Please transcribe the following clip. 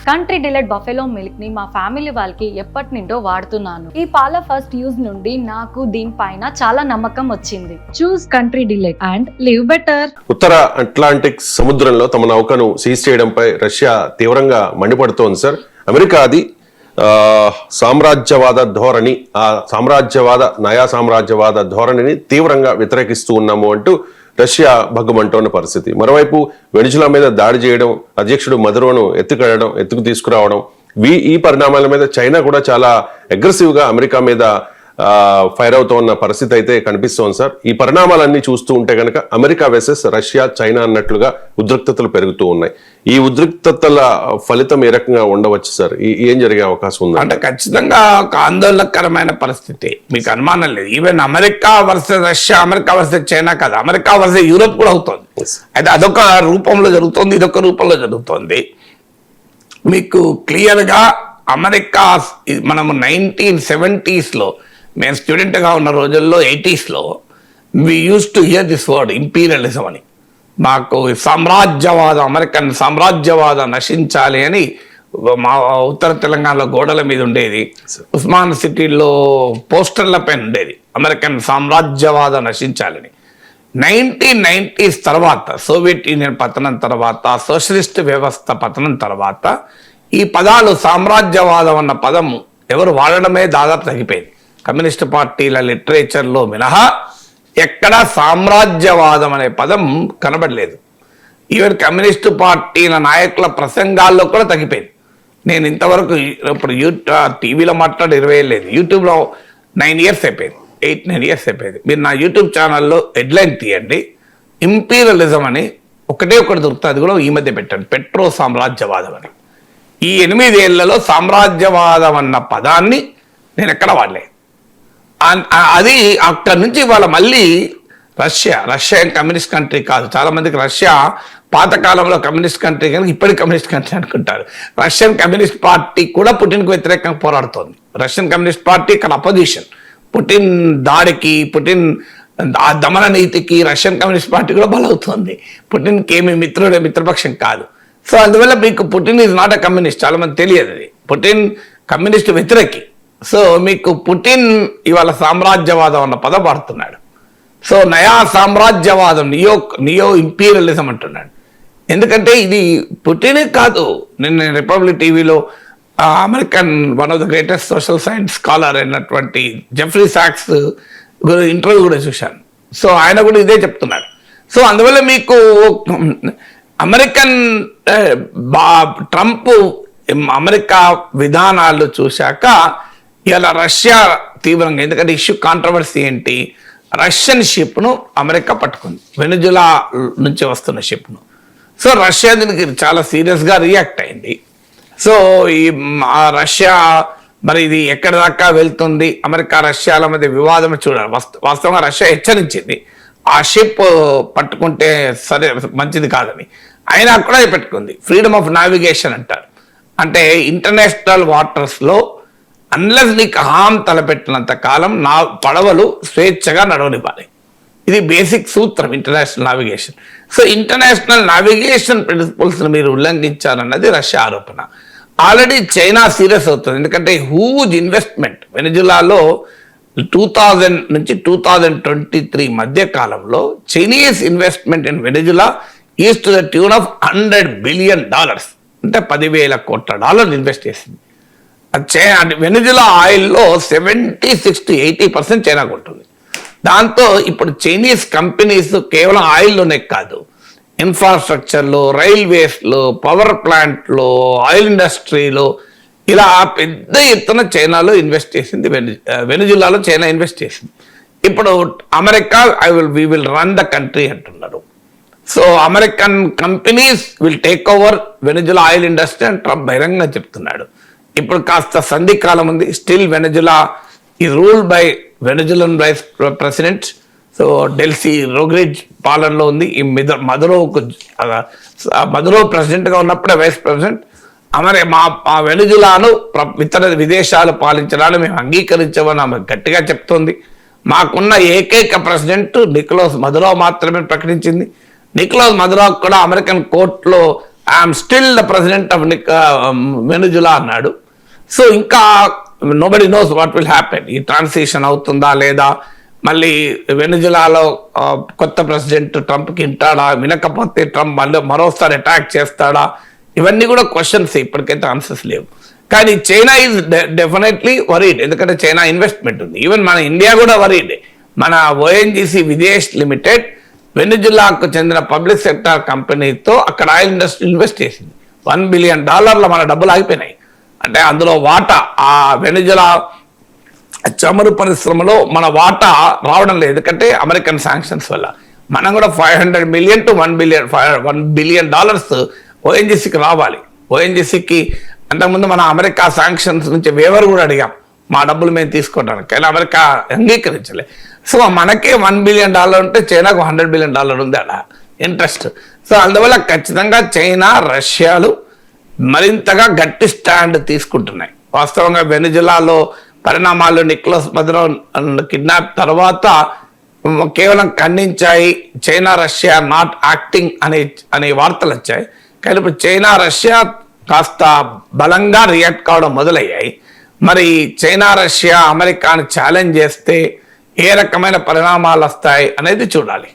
Country delight buffalo milk ని మా family వాళ్ళకి ఎప్పటి నుండో వాడుతున్నాను. ఈ పాల ఫస్ట్ యూజ్ నుండి నాకు దీనిపైన చాలా నమ్మకం వచ్చింది. Choose country delight and live better. ఉత్తర అట్లాంటిక్ సముద్రంలో తమ నౌకను సీజ్ చేయడంపై రష్యా తీవ్రంగా మండిపడుతోంది సార్. అమెరికా అది సామ్రాజ్యవాద ధోరణి, ఆ నయా సామ్రాజ్యవాద ధోరణిని తీవ్రంగా వ్యతిరేకిస్తూ ఉన్నాము అంటూ రష్యా భగ్గుమంటోన్న పరిస్థితి. మరోవైపు వెనిజులా మీద దాడి చేయడం, అధ్యక్షుడు మదురోను ఎత్తుకు తీసుకురావడం, ఈ పరిణామాల మీద చైనా కూడా చాలా అగ్రెసివ్ గా అమెరికా మీద ఫైర్ అవుతూ ఉన్న పరిస్థితి అయితే కనిపిస్తోంది సార్. ఈ పరిణామాలన్నీ చూస్తూ ఉంటే కనుక అమెరికా వర్సెస్ రష్యా, చైనా అన్నట్లుగా ఉద్రిక్తతలు పెరుగుతూ ఉన్నాయి. ఈ ఉద్రిక్తతల ఫలితం ఏ రకంగా ఉండవచ్చు సార్? ఏం జరిగే అవకాశం ఉంది? అంటే ఖచ్చితంగా ఒక ఆందోళనకరమైన పరిస్థితి, మీకు అనుమానం లేదు. Even America versus Russia, America versus China కాదు, అమెరికా వర్సెస్ యూరోప్ కూడా అవుతుంది. అయితే అదొక రూపంలో జరుగుతుంది, ఇదొక రూపంలో జరుగుతుంది. మీకు క్లియర్గా అమెరికా మనము 1970s మేము స్టూడెంట్గా ఉన్న రోజుల్లో 80s we use to hear this word imperialism అని. మాకు సామ్రాజ్యవాదం, అమెరికన్ సామ్రాజ్యవాదం నశించాలి అని మా ఉత్తర తెలంగాణలో గోడల మీద ఉండేది. ఉస్మాన్ సిటీలో పోస్టర్ల పైన ఉండేది అమెరికన్ సామ్రాజ్యవాదం నశించాలని. 1990s తర్వాత, సోవియట్ యూనియన్ పతనం తర్వాత, సోషలిస్ట్ వ్యవస్థ పతనం తర్వాత ఈ పదాలు సామ్రాజ్యవాదం అన్న పదం ఎవరు వాడడమే దాదాపు తగ్గిపోయింది. కమ్యూనిస్ట్ పార్టీల లిటరేచర్లో మినహా ఎక్కడా సామ్రాజ్యవాదం అనే పదం కనబడలేదు. ఈవెన్ కమ్యూనిస్టు పార్టీల నాయకుల ప్రసంగాల్లో కూడా తగ్గిపోయింది. నేను ఇంతవరకు ఇప్పుడు టీవీలో మాట్లాడి 20 ఏళ్ళు లేదు, యూట్యూబ్లో 9 years అయిపోయింది, 8-9 years అయిపోయింది. మీరు నా యూట్యూబ్ ఛానల్లో హెడ్లైన్ తీయండి, ఇంపీరియలిజం అని ఒకటి దొరుకుతుంది. అది కూడా ఈ మధ్య పెట్టండి, పెట్రో సామ్రాజ్యవాదం అని. ఈ 8 ఏళ్లలో సామ్రాజ్యవాదం అన్న పదాన్ని నేను ఎక్కడ వాడలేదు. అది అక్కడి నుంచి వాళ్ళ మళ్ళీ రష్యా కమ్యూనిస్ట్ కంట్రీ కాదు. చాలా మందికి రష్యా పాతకాలంలో కమ్యూనిస్ట్ కంట్రీ కానీ ఇప్పటి కమ్యూనిస్ట్ కంట్రీ అనుకుంటారు. రష్యన్ కమ్యూనిస్ట్ పార్టీ కూడా పుటిన్కు వ్యతిరేకంగా పోరాడుతోంది. రష్యన్ కమ్యూనిస్ట్ పార్టీ ఇక్కడ అపోజిషన్. పుటిన్ దాడికి, పుటిన్ ఆ దమన నీతికి రష్యన్ కమ్యూనిస్ట్ పార్టీ కూడా బలవుతోంది. పుటిన్కి ఏమి మిత్రపక్షం కాదు. సో అందువల్ల మీకు Putin is not a communist, చాలా మంది తెలియదు. అది పుటిన్ కమ్యూనిస్ట్ వ్యతిరేకి. సో మీకు పుటిన్ ఇవాళ సామ్రాజ్యవాదం అన్న పదం వాడుతున్నాడు. సో నయా సామ్రాజ్యవాదం, నియో ఇంపీరియలిజం అంటున్నాడు. ఎందుకంటే ఇది పుటిన్ కాదు. నిన్న రిపబ్లిక్ టీవీలో American one of the greatest social science scholar అయినటువంటి జెఫ్రీ సాక్స్ ఇంటర్వ్యూ కూడా చూశాను. సో ఆయన కూడా ఇదే చెప్తున్నాడు. సో అందువల్ల మీకు అమెరికన్ ట్రంప్ అమెరికా విధానాలు చూశాక ఇలా రష్యా తీవ్రంగా, ఎందుకంటే ఇష్యూ కాంట్రవర్సీ ఏంటి, రష్యన్ షిప్ను అమెరికా పట్టుకుంది, వెనిజులా నుంచి వస్తున్న షిప్ను. సో రష్యా దీనికి చాలా సీరియస్గా రియాక్ట్ అయింది. సో ఈ రష్యా మరి ఇది ఎక్కడి దాకా వెళ్తుంది, అమెరికా రష్యాల మధ్య వివాదం చూడాలి. వాస్తవంగా రష్యా హెచ్చరించింది ఆ షిప్ పట్టుకుంటే సరే మంచిది కాదని, అయినా కూడా పెట్టుకుంది. ఫ్రీడమ్ ఆఫ్ నావిగేషన్ అంటారు. అంటే ఇంటర్నేషనల్ వాటర్స్లో అన్లెస్ నీకు హామ్ తలపెట్టినంత కాలం నా పడవలు స్వేచ్ఛగా నడవనివ్వాలి. ఇది బేసిక్ సూత్రం international navigation. So international navigation ప్రిన్సిపల్స్ని మీరు ఉల్లంఘించారన్నది రష్యా ఆరోపణ. ఆల్రెడీ చైనా సీరియస్ అవుతుంది, ఎందుకంటే హ్యూజ్ ఇన్వెస్ట్మెంట్ వెనిజులాలో 2000 నుంచి 2023 మధ్య కాలంలో Chinese investment in Venezuela is to the tune of $100 billion, అంటే $10,000 కోట్ల ఇన్వెస్ట్ చేసింది. వెనిజులా ఆయిల్లో 70-60-80% చైనా కొంటుంది. దాంతో ఇప్పుడు చైనీస్ కంపెనీస్ కేవలం ఆయిల్లోనే కాదు, ఇన్ఫ్రాస్ట్రక్చర్లో, రైల్వేస్లో, పవర్ ప్లాంట్లో, ఆయిల్ ఇండస్ట్రీలో ఇలా పెద్ద ఎత్తున చైనాలో ఇన్వెస్ట్ చేసింది. వెనిజులాలో చైనా ఇన్వెస్ట్ చేసింది. ఇప్పుడు America we will run the country అంటున్నారు. So American companies will take over Venezuela oil industry అని ట్రంప్ బహిరంగంగా చెప్తున్నాడు. ఇప్పుడు కాస్త సంధి కాలం ఉంది. స్టిల్ వెనిజులా ఈ ruled by Venezuelan vice president. So Delcy Rodriguez పాలనలో ఉంది. ఈ మదురో ప్రెసిడెంట్గా ఉన్నప్పుడే వైస్ ప్రెసిడెంట్. మా వెనిజులాను ఇతర విదేశాలు పాలించడాన్ని మేము అంగీకరించామని ఆమె గట్టిగా చెప్తోంది. మాకున్న ఏకైక ప్రెసిడెంట్ నికోలస్ మదురో మాత్రమే ప్రకటించింది. నికోలస్ మదురో కూడా అమెరికన్ కోర్టులో I'm still the president of Venezuela అన్నాడు. సో ఇంకా nobody knows what will happen. ఈ ట్రాన్సిషన్ అవుతుందా లేదా, మళ్ళీ వెనుజులాలో కొత్త ప్రెసిడెంట్ ట్రంప్కి వింటాడా, వినకపోతే ట్రంప్ మళ్ళీ మరోసారి అటాక్ చేస్తాడా, ఇవన్నీ కూడా క్వశ్చన్స్. ఇప్పటికైతే ఆన్సర్స్ లేవు. కానీ చైనా ఈజ్ డెఫినెట్లీ వరీడ్, ఎందుకంటే చైనా ఇన్వెస్ట్మెంట్ ఉంది. ఈవెన్ మన ఇండియా కూడా వరీడ్. మన ఓఎన్జీసీ విదేశ్ లిమిటెడ్ వెనుజులాకు చెందిన పబ్లిక్ సెక్టార్ కంపెనీతో అక్కడ ఆయిల్ ఇండస్ట్రీ ఇన్వెస్ట్ చేసింది. $1 బిలియన్ మన డబ్బులు ఆగిపోయినాయి. అంటే అందులో వాటా, ఆ వెనుజులా చమురు పరిశ్రమలో మన వాటా రావడం లేదు, ఎందుకంటే అమెరికన్ శాంక్షన్స్ వల్ల. మనం కూడా $500 మిలియన్ to $1 బిలియన్ ఓఎన్జీసీకి రావాలి. ఓఎన్జీసీకి అంతకుముందు మన అమెరికా శాంక్షన్స్ నుంచి వేవర్ కూడా అడిగాం, మా డబ్బులు మేము తీసుకోవడానికి, కానీ అమెరికా అంగీకరించలే. సో మనకే $1 బిలియన్ ఉంటే చైనాకు $100 బిలియన్ ఉంది అలా ఇంట్రెస్ట్. సో అందువల్ల ఖచ్చితంగా చైనా, రష్యాలు మరింతగా గట్టి స్టాండ్ తీసుకుంటున్నాయి. వాస్తవంగా వెనుజులాలో పరిణామాలు నికోలస్ మదురో కిడ్నాప్ తర్వాత కేవలం ఖండించాయి. చైనా, రష్యా నాట్ యాక్టింగ్ అనే వార్తలు వచ్చాయి. కానీ ఇప్పుడు చైనా, రష్యా కాస్త బలంగా రియాక్ట్ కావడం మొదలయ్యాయి. మరి చైనా, రష్యా అమెరికాను ఛాలెంజ్ చేస్తే ఏ రకమైన పరిణామాలు వస్తాయి అనేది చూడాలి.